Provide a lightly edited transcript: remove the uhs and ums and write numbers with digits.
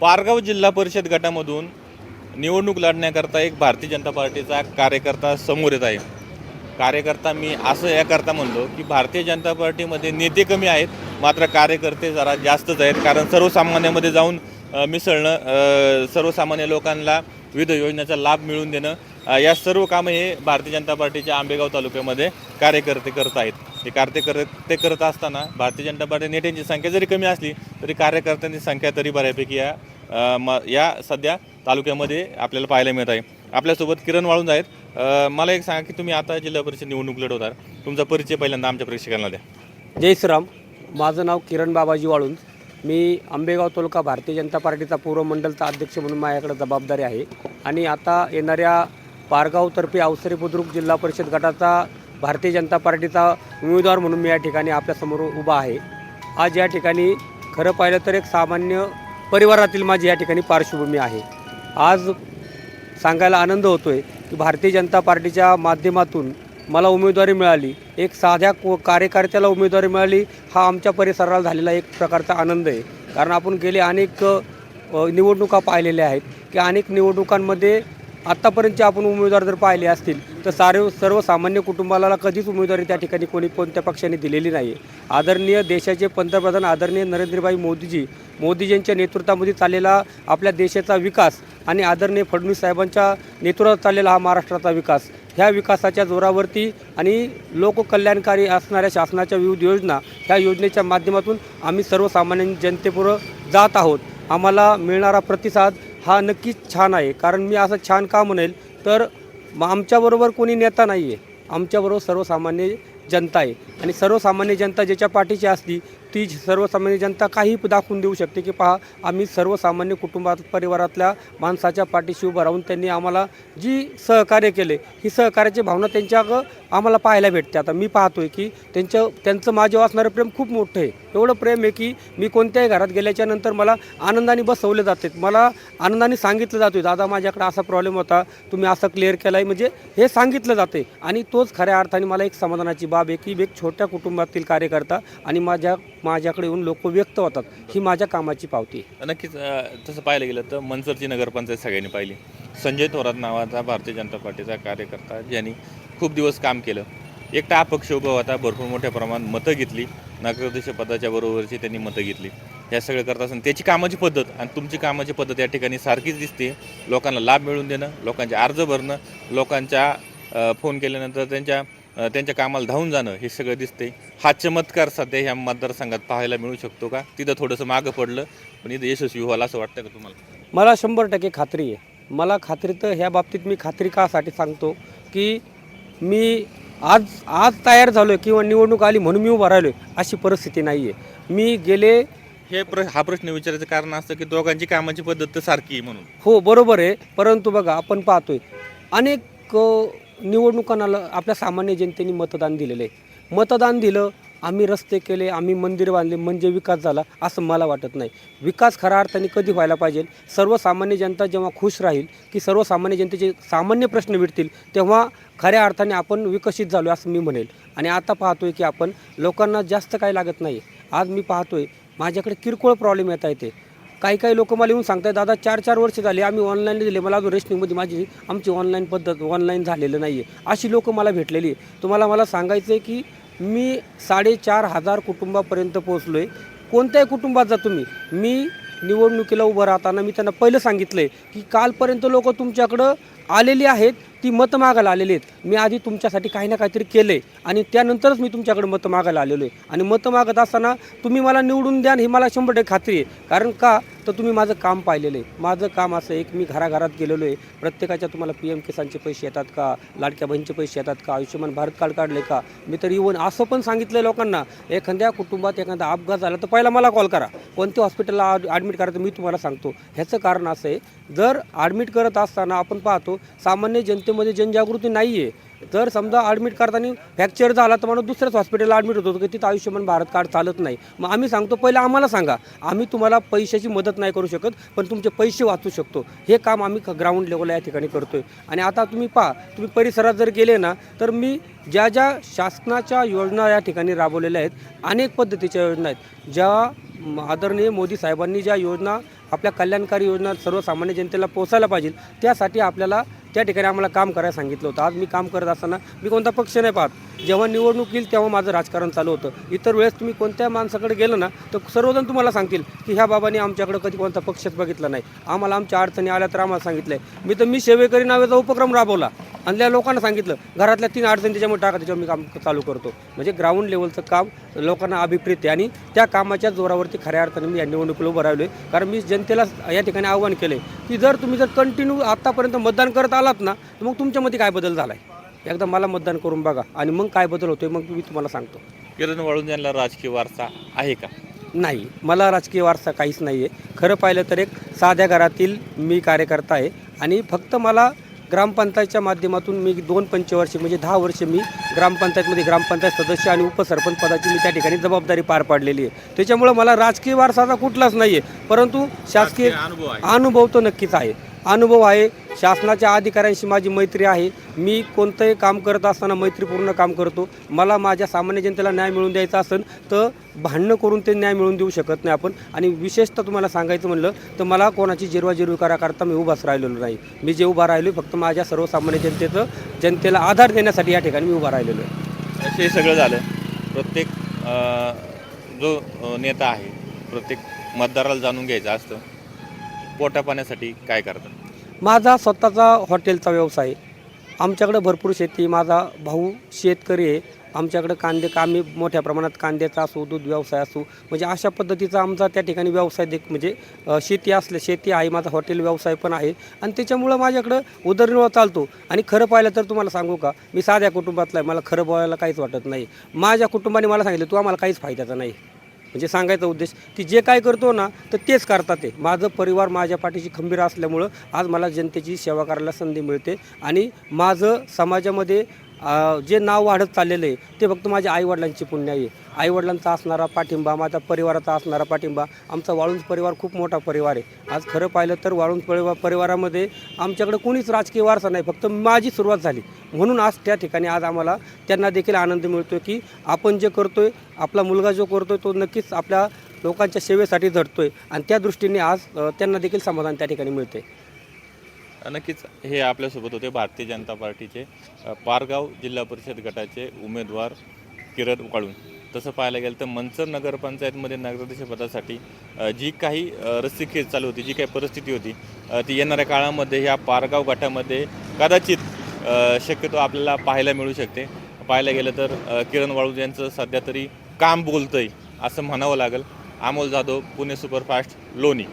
पारगाव जिल्हा परिषद गटामधून निवडणूक लढण्याकरता एक भारतीय जनता पार्टीचा कार्यकर्ता समोर येत आहे. कार्यकर्ता मी असं याकरता म्हणलो की भारतीय जनता पार्टीमध्ये नेते कमी आहेत, मात्र कार्यकर्ते जरा जास्तच आहेत. कारण सर्वसामान्यामध्ये जाऊन मिसळणं, सर्वसामान्य लोकांना विविध योजनेचा लाभ मिळवून देणं, या सर्व कामं हे भारतीय जनता पार्टीच्या आंबेगाव तालुक्यामध्ये कार्यकर्ते करत आहेत. हे कार्यकर्ते करत असताना भारतीय जनता पार्टी नेत्यांची संख्या जरी कमी असली तरी कार्यकर्त्यांची संख्या तरी बऱ्यापैकी या सध्या तालुक्यामध्ये आपल्याला पाहायला मिळत आहे. आपल्यासोबत किरण वाळुंज आहेत. मला एक सांगा की तुम्ही आता जिल्हा परिषद निवडणूक लढवणार, तुमचा परिचय पहिल्यांदा आमच्या प्रेक्षकांना द्या. जय श्रीराम. माझं नाव किरण बाबाजी वाळुंज. मी आंबेगाव तालुका भारतीय जनता पार्टीचा पूर्व मंडलचा अध्यक्ष म्हणून माझ्याकडे जबाबदारी आहे. आणि आता येणाऱ्या पारगावतर्फे अवसरी बुद्रुक जिल्हा परिषद गटाचा भारतीय जनता पार्टीचा उमेदवार म्हणून मी या ठिकाणी आपल्यासमोर उभा आहे. आज या ठिकाणी खरं पाहिलं तर एक सामान्य परिवारातील माझी या ठिकाणी पार्श्वभूमी आहे. आज सांगायला आनंद होतो आहे की भारतीय जनता पार्टीच्या माध्यमातून मला उमेदवारी मिळाली, एक साध्या कार्यकर्त्याला उमेदवारी मिळाली, हा आमच्या परिसराला झालेला एक प्रकारचा आनंद आहे. कारण आपण गेले अनेक निवडणुका पाहिलेल्या आहेत की अनेक निवडणुकांमध्ये आत्तापर्यंतचे आपण उमेदवार जर पाहिले असतील तर सर्वसामान्य कुटुंबाला कधीच उमेदवारी त्या ठिकाणी कोणत्या पक्षाने दिलेली नाही. आदरणीय देशाचे पंतप्रधान आदरणीय नरेंद्रभाई मोदीजींच्या नेतृत्वामध्ये चाललेला आपल्या देशाचा विकास आणि आदरणीय फडणवीस साहेबांच्या नेतृत्वात चाललेला हा महाराष्ट्राचा विकास, ह्या विकासाच्या जोरावरती आणि लोककल्याणकारी असणाऱ्या शासनाच्या विविध योजना, ह्या योजनेच्या माध्यमातून आम्ही सर्वसामान्य जनतेपुढं जात आहोत. आम्हाला मिळणारा प्रतिसाद हा नक्कीच छान आहे. कारण मी असं छान का म्हणेल तर आमच्याबरोबर कोणी नेता नाही आहे, आमच्याबरोबर सर्वसामान्य जनता आहे. आणि सर्वसामान्य जनता ज्याच्या पाठीची असती ती सर्वसामान्य जनता काही दाखवून देऊ शकते की पहा, आम्ही सर्वसामान्य परिवारातल्या माणसाच्या पाठीशी उभं राहून त्यांनी आम्हाला जी सहकार्य केले, ही सहकार्याची भावना त्यांच्या आम्हाला पाहायला भेटते. आता मी पाहतो आहे की त्यांचं माझ्यावर असणारं प्रेम खूप मोठं आहे. एवढं प्रेम आहे की मी कोणत्याही घरात गेल्याच्यानंतर मला आनंदाने बसवले जाते, मला आनंदाने सांगितलं जातो, दादा माझ्याकडे असा प्रॉब्लेम होता, तुम्ही असं क्लिअर केला आहे, म्हणजे हे सांगितलं जाते. आणि तोच खऱ्या अर्थाने मला एक समाधानाची बाब आहे की एक छोट्या कुटुंबातील कार्यकर्ता आणि माझ्याकडे येऊन लोक व्यक्त होतात, ही माझ्या कामाची पावती आहे. नक्कीच तसं पाहायला गेलं तर मनसरची नगरपंचायत सगळ्यांनी पाहिली. संजय थोरात नावाचा भारतीय जनता पार्टीचा कार्यकर्ता ज्यांनी खूप दिवस काम केलं, एकटा अपक्ष उभा होता, भरपूर मोठ्या प्रमाणात मतं घेतली, नगराध्यक्ष पदाच्या बरोबरची त्यांनी मतं घेतली. हे सगळं करत असताना त्याची कामाची पद्धत आणि तुमची कामाची पद्धत या ठिकाणी सारखीच दिसते. लोकांना लाभ मिळवून देणं, लोकांचे अर्ज भरणं, लोकांच्या फोन केल्यानंतर त्यांच्या कामाला धावून जाणं, हे सगळं दिसते. हा चमत्कार सध्या ह्या मतदारसंघात पाहायला मिळू शकतो का? तिथं थोडंसं मागं पडलं पण इथं यशस्वी व्हायला असं वाटतं का तुम्हाला? मला 100% खात्री आहे. मला खात्री तर ह्या बाबतीत मी खात्री कासाठी सांगतो की मी आज तयार झालो आहे किंवा निवडणूक आली म्हणून मी उभा राहिलो आहे अशी परिस्थिती नाही आहे. मी गेले हा प्रश्न विचारायचं कारण असतं की दोघांची कामाची पद्धत तर सारखी आहे म्हणून. हो बरोबर आहे. परंतु बघा, आपण पाहतोय अनेक निवडणुकांना आपल्या सामान्य जनतेने मतदान दिलेलं आहे. मतदान दिलं, आम्ही रस्ते केले, आम्ही मंदिर बांधले म्हणजे विकास झाला असं मला वाटत नाही. विकास खऱ्या अर्थाने कधी व्हायला पाहिजे, सर्वसामान्य जनता जेव्हा खुश राहील की सर्वसामान्य जनतेचे सामान्य प्रश्न मिटतील तेव्हा खऱ्या अर्थाने आपण विकसित झालो असं मी म्हणेल. आणि आता पाहतोय की आपण लोकांना जास्त काही लागत नाही. आज मी पाहतोय माझ्याकडे किरकोळ प्रॉब्लेम येत आहे. ते काही लोक मला येऊन सांगतात, दादा 4 वर्ष झाले आम्ही ऑनलाईन दिले, मला अजून रेशनिंगमध्ये आमची ऑनलाईन पद्धत ऑनलाईन झालेलं नाही आहे, अशी लोकं मला भेटलेली आहे. तुम्हाला मला सांगायचं आहे की मी 4,500 कुटुंबापर्यंत पोहोचलो आहे. कोणत्याही कुटुंबात जा तुम्ही, मी निवडणुकीला उभं राहताना मी त्यांना पहिलं सांगितलं आहे की कालपर्यंत लोक तुमच्याकडं आलेली आहेत, ती मतं मागायला आलेली आहेत. मी आधी तुमच्यासाठी काही ना काहीतरी केलं आहे आणि त्यानंतरच मी तुमच्याकडे मतं मागायला आलेलो आहे. आणि मतं मागत असताना तुम्ही मला निवडून द्या ही मला 100% खात्री आहे. कारण का तर तुम्ही माझं काम पाहिलेलं आहे. माझं काम असं आहे की मी घराघरात गेलेलो आहे. प्रत्येकाच्या तुम्हाला PM किसानचे पैसे येतात का, लाडक्या बहिणीचे पैसे येतात का, आयुष्यमान भारत कार्ड काढले का. मी तर इव्हन असं पण सांगितलं लोकांना, एखाद्या कुटुंबात एखादा अपघात झाला तर पहिला मला कॉल करा, कोणत्या हॉस्पिटलला ॲडमिट करायचं मी तुम्हाला सांगतो. ह्याचं कारण असं आहे, जर ॲडमिट करत असताना आपण पाहतो सामान्य जनतेमध्ये जनजागृती नाही आहे. जर समजा ॲडमिट करताना फ्रॅक्चर झाला तर माणूस दुसऱ्याच हॉस्पिटलला ॲडमिट होतो की तिथं आयुष्यमान भारत कार्ड चालत नाही. मग आम्ही सांगतो पहिलं आम्हाला सांगा, आम्ही तुम्हाला पैशाची मदत नाही करू शकत पण तुमचे पैसे वाचू शकतो. हे काम आम्ही ग्राउंड लेवलला या ठिकाणी करतो आहे. आणि आता तुम्ही पहा, तुम्ही परिसरात जर गेले ना तर मी ज्या शासनाच्या योजना या ठिकाणी राबवलेल्या आहेत, अनेक पद्धतीच्या योजना आहेत, ज्या आदरणीय मोदी साहेबांनी ज्या योजना आपल्या कल्याणकारी योजना सर्वसामान्य जनतेला पोचायला पाहिजे त्यासाठी आपल्याला त्या ठिकाणी आम्हाला काम करायला सांगितलं होतं. आज मी काम करत असताना मी कोणता पक्ष नाही पाहत. जेव्हा निवडणूक येईल तेव्हा माझं राजकारण चालू होतं. इतर वेळेस तुम्ही कोणत्या माणसाकडे गेलं ना तर सर्वजण तुम्हाला सांगतील की ह्या बाबांनी आमच्याकडे कधी कोणता पक्षच बघितला नाही, आम्हाला आमच्या अडचणी आल्या तर आम्हाला सांगितलं आहे. मी सेवेकरी नावाचा उपक्रम राबवला आणि त्या लोकांना सांगितलं घरातल्या 3 अडचणी त्याच्यामुळे टाका, त्याच्यावर मी काम चालू करतो. म्हणजे ग्राउंड लेवलचं काम लोकांना अभिप्रेत आहे आणि त्या कामाच्या जोरावरती खऱ्या अर्थाने मी या निवडणुकीला उभं राहिलो आहे. कारण मी जनतेला या ठिकाणी आव्हान केलं आहे की तुम्ही जर कंटिन्यू आत्तापर्यंत मतदान करत आलात ना तर मग तुमच्यामध्ये काय बदल झाला आहे एकदा मला मतदान करून बघा आणि मग काय बदल होतोय मग मी तुम्हाला सांगतो. किरण वाळूंज यांना राजकीय वारसा आहे का? नाही, मला राजकीय वारसा काहीच नाही आहे. खरं पाहिलं तर एक साध्या घरातील मी कार्यकर्ता आहे आणि फक्त मला ग्रामपंचायतच्या माध्यमातून मी 2 पंचवार्षिक म्हणजे 10 वर्ष मी ग्रामपंचायतमध्ये ग्रामपंचायत सदस्य आणि उपसरपंच पदाची मी त्या ठिकाणी जबाबदारी पार पाडलेली आहे. त्याच्यामुळं मला राजकीय वारसाचा कुठलाच नाही आहे, परंतु शासकीय अनुभव तो नक्कीच आहे. अनुभव आहे. शासनाच्या अधिकाऱ्यांशी माझी मैत्री आहे. मी कोणतंही काम करत असताना मैत्रीपूर्ण काम करतो. मला माझ्या सामान्य जनतेला न्याय मिळवून द्यायचा असेल तर भांडणं करून ते न्याय मिळवून देऊ शकत नाही आपण. आणि विशेषतः तुम्हाला सांगायचं म्हणलं तर मला कोणाची जिरवाजिरवी कराकरता मी उभाच राहिलेलो नाही. मी जे उभा राहिलो फक्त माझ्या सर्वसामान्य जनतेला आधार देण्यासाठी या ठिकाणी मी उभा राहिलेलो आहे. हे सगळं झालं. प्रत्येक जो नेता आहे प्रत्येक मतदाराला जाणून घ्यायचं असतं पोटा पाण्यासाठी काय करतात. माझा स्वतःचा हॉटेलचा व्यवसाय आहे. आमच्याकडे भरपूर शेती, माझा भाऊ शेतकरी आहे. आमच्याकडे आम्ही मोठ्या प्रमाणात कांद्याचा असो, दूध व्यवसाय असो, म्हणजे अशा पद्धतीचा आमचा त्या ठिकाणी व्यवसाय म्हणजे शेती आहे, माझा हॉटेल व्यवसाय पण आहे आणि त्याच्यामुळं माझ्याकडं उदरनिर्वाह चालतो. आणि खरं पाहिलं तर तुम्हाला सांगू का, मी साध्या कुटुंबातला आहे, मला खरं बोलायला काहीच वाटत नाही. माझ्या कुटुंबाने मला सांगितलं तू आम्हाला काहीच फायद्याचा नाही. म्हणजे सांगायचा उद्देश की जे काय करतो ना तर तेच करतात ते. माझं परिवार माझ्या पाठीशी खंबीर असल्यामुळं आज मला जनतेची सेवा करायला संधी मिळते आणि माझं समाजामध्ये जे नाव वाढत चाललेलं आहे ते फक्त माझ्या आईवडिलांची पुण्य आहे. आईवडिलांचा असणारा पाठिंबा, माझ्या परिवाराचा असणारा पाठिंबा. आमचा वाळुंज परिवार खूप मोठा परिवार आहे. आज खरं पाहिलं तर वाळुंज परिवारामध्ये आमच्याकडे कोणीच राजकीय वारसा नाही, फक्त माझी सुरुवात झाली. म्हणून आज त्या ठिकाणी आज आम्हाला त्यांना देखील आनंद मिळतो की आपण जे करतोय, आपला मुलगा जो करतोय तो नक्कीच आपल्या लोकांच्या सेवेसाठी झटतोय आणि त्या दृष्टीने आज त्यांना देखील समाधान त्या ठिकाणी मिळते. नक्कीच हे आपल्यासोबत होते भारतीय जनता पार्टीचे पारगाव जिल्हा परिषद गटाचे उमेदवार किरण वाळुंज. तसं पाहायला गेलं तर मंचर नगरपंचायतमध्ये नगराध्यक्षपदासाठी जी काही रस्सीखेच चालू होती, जी काही परिस्थिती होती ती येणाऱ्या काळामध्ये ह्या पारगाव गटामध्ये कदाचित शक्यतो आपल्याला पाहायला मिळू शकते. पाहायला गेलं तर किरण वाळुंज यांचं सध्या तरी काम बोलतंय असं म्हणावं लागेल. अमोल जाधव, पुणे सुपरफास्ट, लोणी.